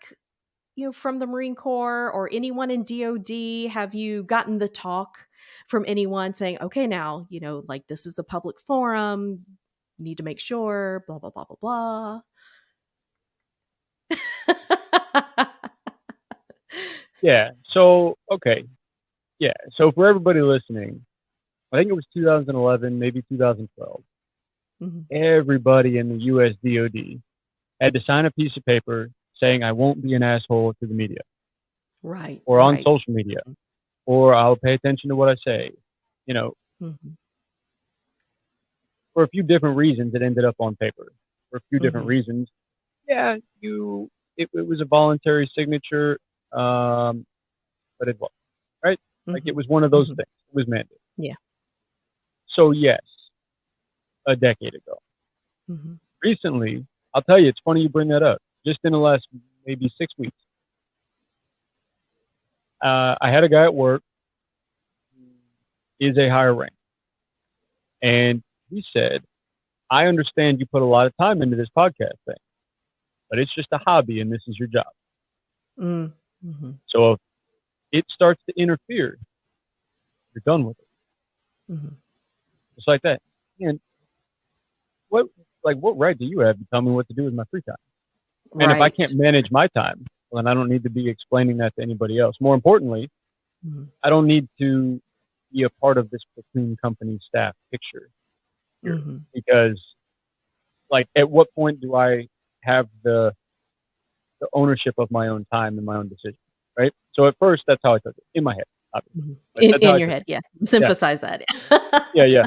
A: from the Marine Corps or anyone in DOD? Have you gotten the talk from anyone saying, okay, now, like this is a public forum, you need to make sure, blah, blah, blah, blah, blah.
B: Yeah. So, okay. Yeah. So for everybody listening, I think it was 2011, maybe 2012. Everybody in the US DOD had to sign a piece of paper saying, I won't be an asshole to the media.
A: Right.
B: Or on social media. Or I'll pay attention to what I say. For a few different reasons, it ended up on paper. For a few different reasons. Yeah, it was a voluntary signature, but it was, right? Like it was one of those things. It was mandated.
A: Yeah.
B: So yes, a decade ago. Recently, I'll tell you, it's funny you bring that up. Just in the last maybe 6 weeks, I had a guy at work who is a higher rank. And he said, I understand you put a lot of time into this podcast thing. but it's just a hobby and this is your job.
A: Mm-hmm.
B: So if it starts to interfere, you're done with it.
A: Mm-hmm.
B: Just like that. And what right do you have to tell me what to do with my free time? And if I
A: Right.
B: can't manage my time, well, then I don't need to be explaining that to anybody else. More importantly,
A: Mm-hmm.
B: I don't need to be a part of this platoon company staff picture here,
A: Mm-hmm.
B: because like at what point do I have the ownership of my own time and my own decision, right? So at first, that's how I took it in my head, obviously,
A: Mm-hmm.
B: but that's how
A: In
B: I
A: your
B: took
A: head,
B: it.
A: yeah. Let's
B: Yeah,
A: emphasize that.
B: yeah.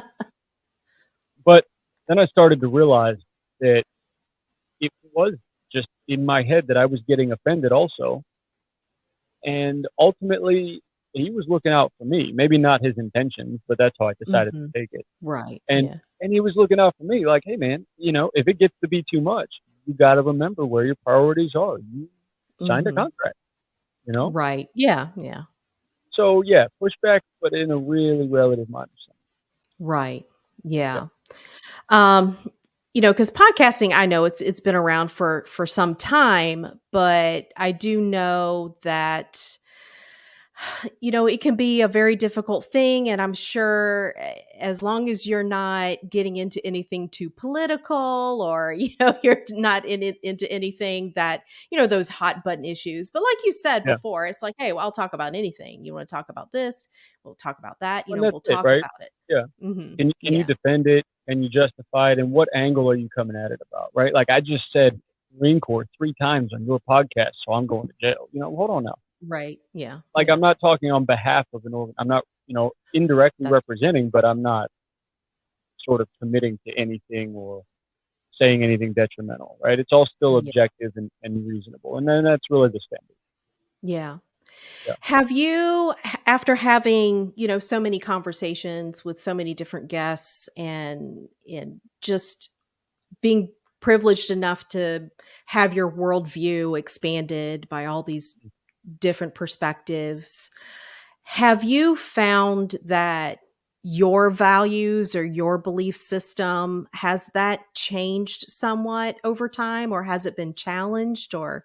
B: But then I started to realize that it was just in my head that I was getting offended also, and ultimately he was looking out for me. Maybe not his intentions, but that's how I decided
A: Mm-hmm.
B: to take it.
A: Right.
B: And
A: Yeah.
B: and he was looking out for me, like, hey man, if it gets to be too much, you got to remember where your priorities are. You signed a
A: Mm-hmm.
B: contract, you know.
A: Right. Yeah. Yeah.
B: So yeah, pushback, but in a really relative manner.
A: Right.
B: Yeah,
A: Yeah. Um, because podcasting, I know it's been around for some time, but I do know that it can be a very difficult thing. And I'm sure as long as you're not getting into anything too political or, you're not into anything that, those hot button issues. But like you said
B: yeah.
A: before, it's like, hey, well, I'll talk about anything. You want to talk about this? We'll talk about that.
B: And that's
A: We'll
B: it,
A: talk
B: right?
A: about it.
B: Yeah. Can you
A: Yeah.
B: defend it? Can you justify it? And what angle are you coming at it about? Right? Like I just said Marine Corps 3 times on your podcast, so I'm going to jail. Hold on now.
A: Right. Yeah.
B: Like I'm
A: Yeah.
B: not talking on behalf of an organ. I'm not, indirectly
A: That's
B: representing, but I'm not sort of committing to anything or saying anything detrimental, right? It's all still
A: yeah.
B: objective and reasonable. And then that's really the standard.
A: Yeah.
B: Yeah.
A: Have you, after having, so many conversations with so many different guests and just being privileged enough to have your worldview expanded by all these different perspectives, have you found that your values or your belief system has that changed somewhat over time, or has it been challenged, or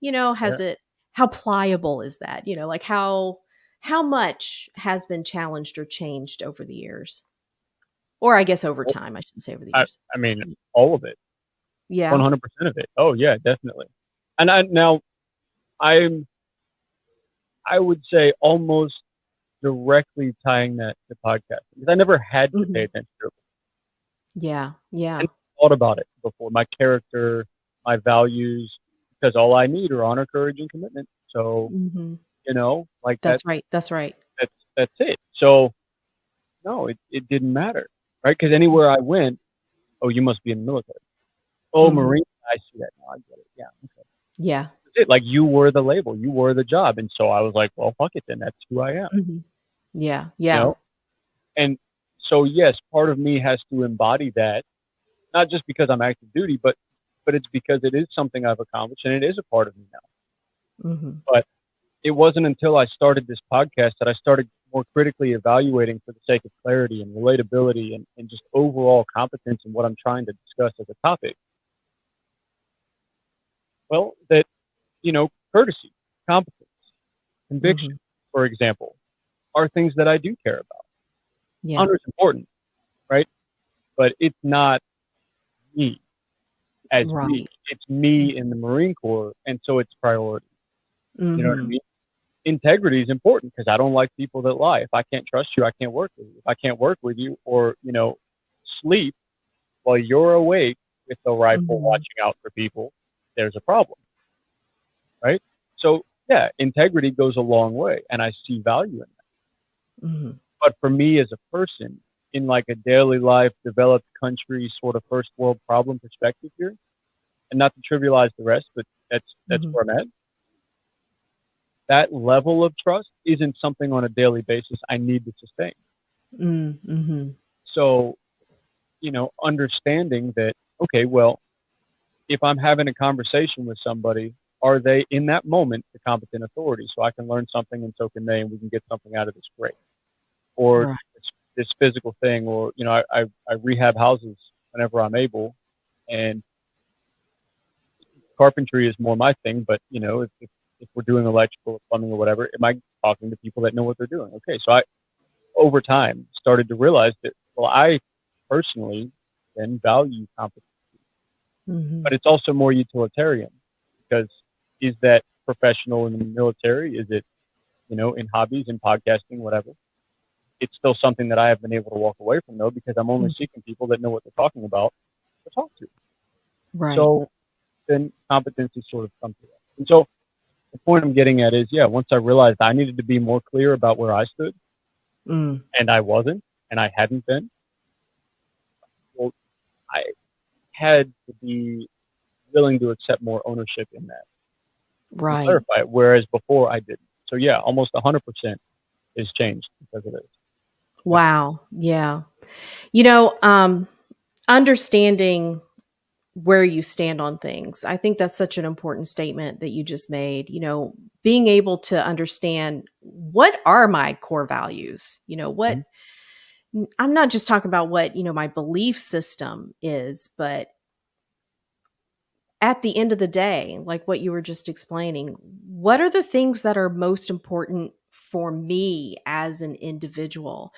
B: Yeah.
A: has it how pliable is that? Like how much has been challenged or changed over the years? Or I guess over
B: Well,
A: time, I shouldn't say over the
B: I,
A: years.
B: I mean, all of it,
A: Yeah.
B: 100% of it. Oh yeah, definitely. And I'm, I would say almost directly tying that to podcasting because I never had to pay
A: Mhm.
B: attention to it
A: Yeah.
B: and
A: Yeah.
B: thought about it before. My character, my values, because all I need are honor, courage, and commitment. So,
A: Mhm.
B: like
A: That's right. That's right.
B: that's it. So no, it didn't matter, right? Because anywhere I went, oh, you must be in the military. Oh,
A: Mhm.
B: Marine, I see that now. I get it. Yeah, okay.
A: Yeah.
B: That's it. Like you were the label, you were the job, and so I was like, well, fuck it, then that's who I am.
A: Mhm. Yeah.
B: You
A: Yeah.
B: know, and so yes, part of me has to embody that, not just because I'm active duty, but it's because it is something I've accomplished and it is a part of me now.
A: Mhm.
B: But it wasn't until I started this podcast that I started more critically evaluating for the sake of clarity and relatability and just overall competence in what I'm trying to discuss as a topic. Well, that, courtesy, competence, conviction,
A: Mhm.
B: for example, are things that I do care about.
A: Yeah.
B: Honor is important, right? But it's not me as me.
A: Right.
B: It's me in the Marine Corps, and so it's priority. You know what I
A: Mhm.
B: mean? Integrity is important because I don't like people that lie. If I can't trust you, I can't work with you. If I can't work with you or, sleep while you're awake with the rifle
A: Mhm.
B: watching out for people, there's a problem, right? So, yeah, integrity goes a long way, and I see value in that.
A: Mhm.
B: But for me as a person, in like a daily life, developed country sort of first world problem perspective here, and not to trivialize the rest, but that's
A: Mhm.
B: where I'm at. That level of trust isn't something on a daily basis I need to sustain.
A: Mm. Mhm.
B: So, understanding that, okay, well, if I'm having a conversation with somebody, are they in that moment the competent authority? So I can learn something and so can they, and we can get something out of this great. Or
A: Right.
B: this physical thing, or, I rehab houses whenever I'm able. And Carpentry is more my thing, but if we're doing electrical or plumbing or whatever, am I talking to people that know what they're doing? Okay, so I over time started to realize that, well, I personally then value competence,
A: Hmm.
B: but it's also more utilitarian because is that professional in the military? Is it, in hobbies and podcasting, whatever? It's still something that I have been able to walk away from though, because I'm only seeking people that know what they're talking about to talk to.
A: Right.
B: So then competency sort of comes to that. And so the point I'm getting at is, yeah, once I realized I needed to be more clear about where I stood,
A: Mm.
B: and I wasn't, and I hadn't been, well, I had to be willing to accept more ownership in that and
A: Right.
B: clarify it, whereas before I didn't. So yeah, almost 100% is changed because of this. Yeah.
A: Wow. Yeah. You know, understanding where you stand on things. I think that's such an important statement that you just made. Being able to understand what are my core values?
B: Mhm.
A: I'm not just talking about what, my belief system is, but at the end of the day, like what you were just explaining, what are the things that are most important for me as an individual?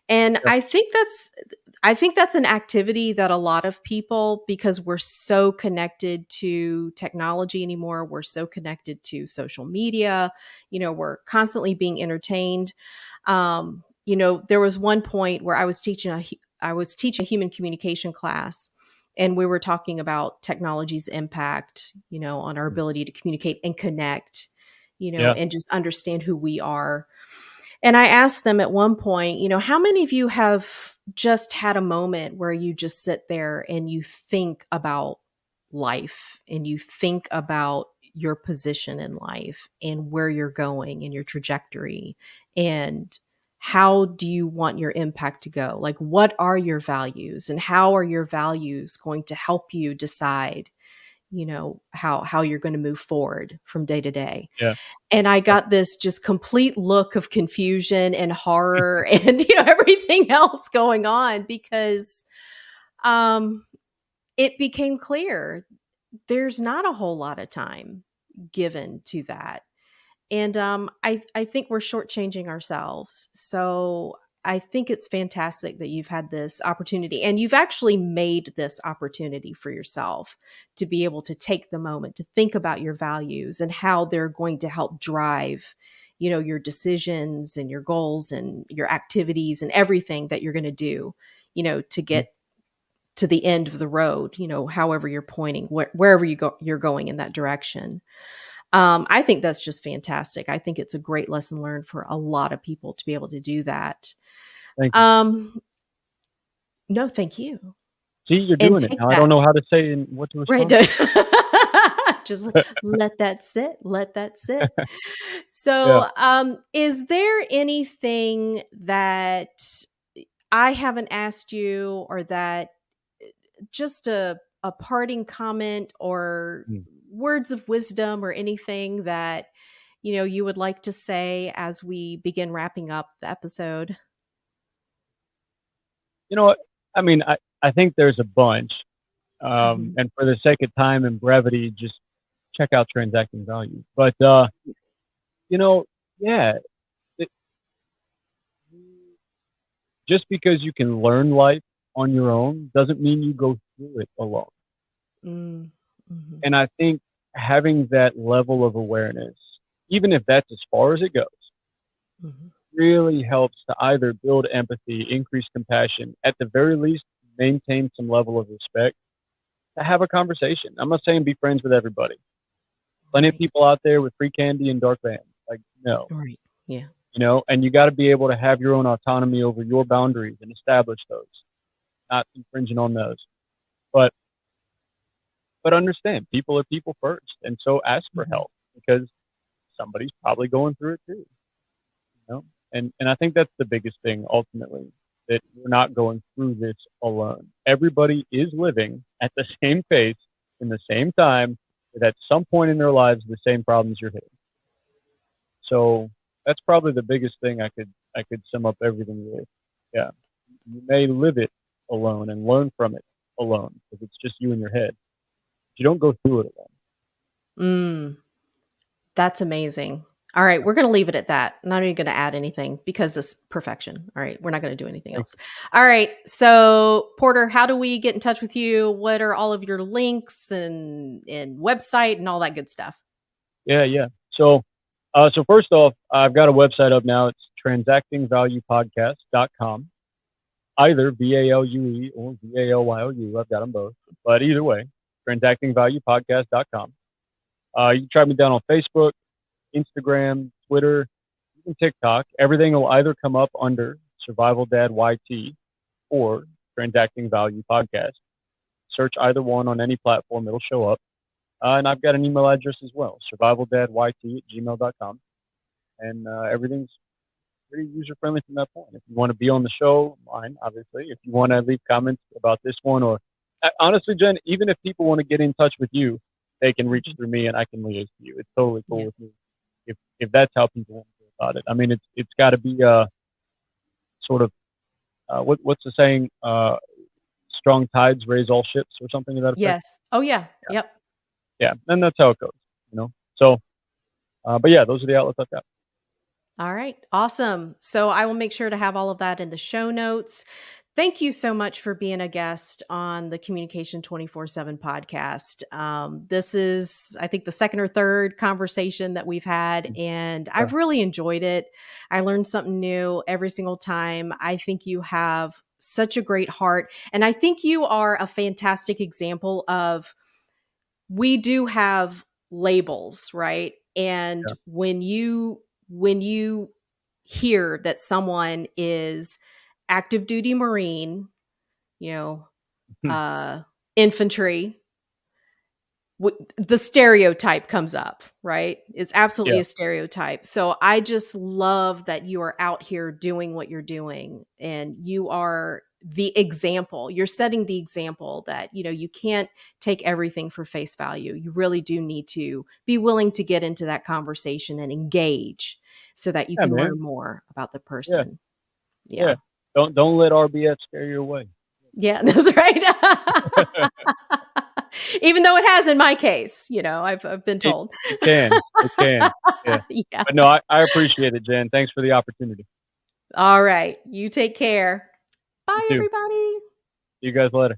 A: And
B: Yeah.
A: I think that's an activity that a lot of people, because we're so connected to technology anymore, we're so connected to social media, we're constantly being entertained. There was one point where I was teaching a human communication class, and we were talking about technology's impact, on our ability to communicate and connect,
B: Yeah.
A: and just understand who we are. And I asked them at one point, how many of you have just had a moment where you just sit there and you think about life and you think about your position in life and where you're going and your trajectory, and how do you want your impact to go? Like, what are your values and how are your values going to help you decide, how you're going to move forward from day to day?
B: Yeah.
A: And I got this just complete look of confusion and horror and, everything else going on, because um it became clear there's not a whole lot of time given to that. And I think we're shortchanging ourselves. So I think it's fantastic that you've had this opportunity, and you've actually made this opportunity for yourself to be able to take the moment to think about your values and how they're going to help drive, your decisions and your goals and your activities and everything that you're going to do, to
B: Mhm.
A: get to the end of the road, however you're pointing, wherever you're going in that direction. I think that's just fantastic. I think it's a great lesson learned for a lot of people to be able to do that.
B: Thank you.
A: Um, no, thank you.
B: See, you're
A: And
B: doing it
A: take
B: now. I don't
A: that.
B: know how to say and what to
A: Right.
B: respond
A: Just
B: to.
A: let that sit. Let that sit.
B: Yeah.
A: So, is there anything that I haven't asked you, or that just a parting comment or
B: Mm.
A: words of wisdom or anything that you would like to say as we begin wrapping up the episode?
B: You know what? I mean, I think there's a bunch.
A: Mhm.
B: And for the sake of time and brevity, just check out transacting value. But you know, yeah, it, just because you can learn life on your own doesn't mean you go through it alone.
A: Mm. Mhm.
B: And I think having that level of awareness, even if that's as far as it goes,
A: Mhm.
B: really helps to either build empathy, increase compassion, at the very least, maintain some level of respect, to have a conversation. I'm not saying be friends with everybody. Plenty of
A: Right.
B: people out there with free candy and dark vans. Like, no,
A: Right. Yeah.
B: and you got to be able to have your own autonomy over your boundaries and establish those, not infringing on those. But understand, people are people first, and so ask for
A: Mhm.
B: help because somebody's probably going through it too. And I think that's the biggest thing ultimately, that we're not going through this alone. Everybody is living at the same pace in the same time with at some point in their lives the same problems you're hitting. So that's probably the biggest thing I could sum up everything with. Yeah. You may live it alone and learn from it alone because it's just you in your head. You don't go through it alone.
A: Mm, that's amazing. All right, we're going to leave it at that. I'm not even going to add anything because this perfection. All right, we're not going to do anything
B: Thank
A: else. All right, so Porter, how do we get in touch with you? What are all of your links and website and all that good stuff?
B: Yeah. So first off, I've got a website up now. It's transactingvaluepodcast.com. Either VALUE or VALYOU. I've got them both. But either way, transactingvaluepodcast.com. You can track me down on Facebook, Instagram, Twitter, even TikTok. Everything will either come up under Survival Dad YT or Transacting Value Podcast. Search either one on any platform, it'll show up. And I've got an email address as well, survivaldadyt@gmail.com. And everything's pretty user friendly from that point. If you want to be on the show, mine, obviously. If you want to leave comments about this one, or honestly, Jen, even if people want to get in touch with you, they can reach through me and I can liaise to you. It's totally cool with me. If that's how people want to go about it. I mean, it's got to be sort of what's the saying? Strong tides raise all ships, or something to that effect.
A: Yes. Oh yeah.
B: Yeah.
A: Yep.
B: Yeah, and that's how it goes. So, but yeah, those are the outlets I've got.
A: All right. Awesome. So I will make sure to have all of that in the show notes. Thank you so much for being a guest on the Communication 24/7 podcast. This is, I think, the second or third conversation that we've had, and
B: Yeah.
A: I've really enjoyed it. I learned something new every single time. I think you have such a great heart, and I think you are a fantastic example of we do have labels, right? And
B: Yeah.
A: when you hear that someone is active duty Marine, you know, uh, infantry, the stereotype comes up, right? It's absolutely
B: Yeah.
A: a stereotype. So I just love that you are out here doing what you're doing, and you are the example. You're setting the example that, you can't take everything for face value. You really do need to be willing to get into that conversation and engage so that you
B: Yeah,
A: can
B: man.
A: learn more about the
B: Yeah.
A: person.
B: Yeah.
A: Yeah.
B: Don't let RBF scare you away.
A: Yeah, that's right. Even though it has in my case, I've been
B: it
A: told.
B: it can. It can. Yeah.
A: Yeah.
B: But no, I appreciate it, Jen. Thanks for the opportunity.
A: All right. You take care.
B: You
A: Bye,
B: too.
A: everybody.
B: See you guys later.